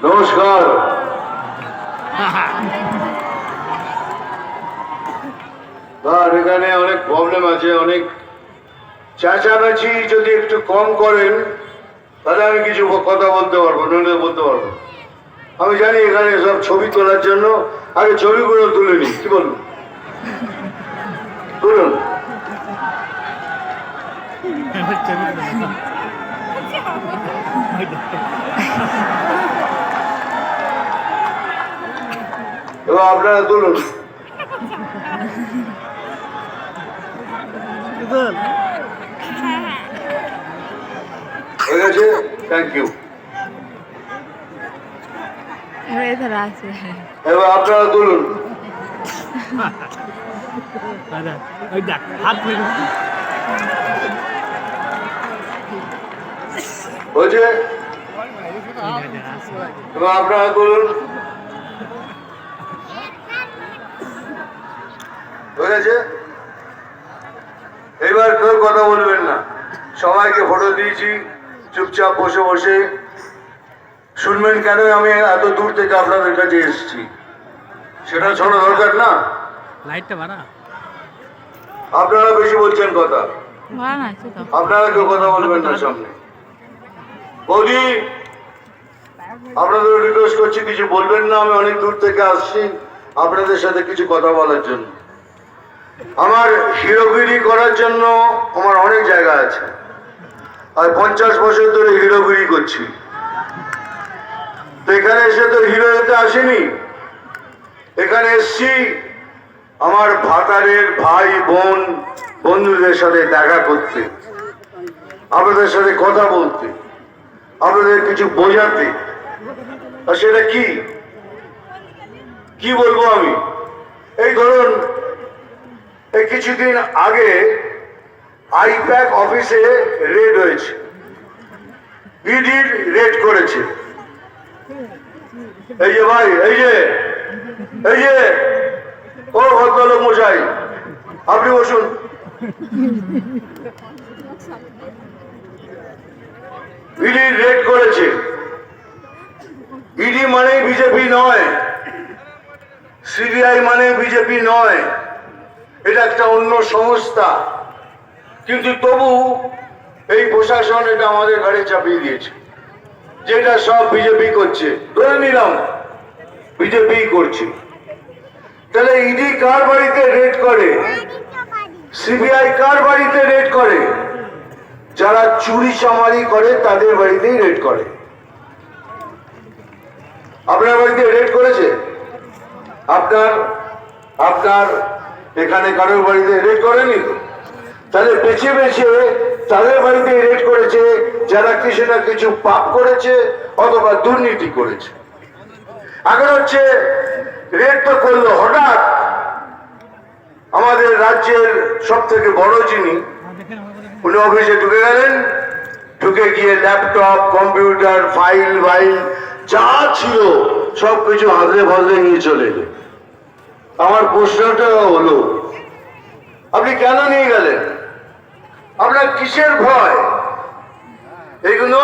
নমস্কার। এখানে অনেক প্রবলেম আছে, অনেক চেঁচামেচি যদি একটু কম করেন তাহলে আমি কিছু কথা বলতে পারবো, নইলে বলতে পারবো। আমি জানি এখানে সব ছবি তোলার জন্য, আগে ছবিগুলো তুলে নি, কি বলবো, তুলুন। এবার আপনারা তুলুন। হয়ে গেছে, থ্যাংক ইউ। এবার আপনারা তুলুন। হয়েছে, এবার আপনারা তুলুন। হয়ে গেছে। এবার কেউ কথা বলবেন না, সবাইকে ফটো দিয়েছি, চুপচাপ বসে বসে শুনবেন। কেন আমি এত দূর থেকে আপনাদের কাছে এসেছি সেটা শোনা দরকার না? লাইটটা বাড়া। আপনারা বেশি বলছেন কথা, আপনারা কেউ কথা বলবেন না সামনে। বৌদি, আপনাদের রিকোয়েস্ট করছি কিছু বলবেন না, আমি অনেক দূর থেকে আসছি আপনাদের সাথে কিছু কথা বলার জন্য। আমার হিরোগিরি করার জন্য আমার অনেক জায়গা আছে, আর 50 বছর ধরে হিরোগিরি করছি। তো এখানে এসে তো হিরো হতে আসেনি, এখানে এসছি আমার ভাতারের ভাই বোন বন্ধুদের সাথে দেখা করতে, আপনাদের সাথে কথা বলতে, আপনাদের কিছু বোঝাতে। আর সেটা কি বলবো আমি? এই ধরুন, এই কিছুদিন আগে আইপ্যাক অফিসে রেড হয়েছে, ইডির রেড করেছে। এই যে ভাই, এই যে ও ভদ্রলোক মশাই, আপনি বসুন। ইডি রেড করেছে। ইডি মানে বিজেপি নয়, সিবিআই মানে বিজেপি নয়, এটা একটা অন্য সংস্থা। কিন্তু তবু এই প্রশাসন এটা আমাদের ঘাড়ে চাপিয়ে দিয়েছে, যেটা সব বিজেপি করছে। ধরে নিলাম বিজেপি করছে, তাহলে ইডি কার বাড়িতে রেড করে, সিবিআই কার বাড়িতে রেড করে? যারা চুরি চামারি করে তাদের বাড়িতেই রেড করে। আপনার বাড়িতে রেড করেছে? আপনার এখানে কারোর বাড়িতে রেড করেনি তো? তাহলে বেছে বেছে তাদের বাড়িতে রেড করেছে যারা কিছু না কিছু পাপ করেছে অথবা দুর্নীতি করেছে। এখন হচ্ছে রেড তো করলো হঠাৎ আমাদের রাজ্যের সব থেকে বড় যিনি, উনি অফিসে ঢুকে গেলেন, ঢুকে গিয়ে ল্যাপটপ, কম্পিউটার, ফাইল যা ছিল সবকিছু হাতে ভাজলে নিয়ে চলে এলেন। আমার প্রশ্নটা হলো, আপনি কেন নিয়ে গেলেন? আপনার কিসের ভয়? এগুলো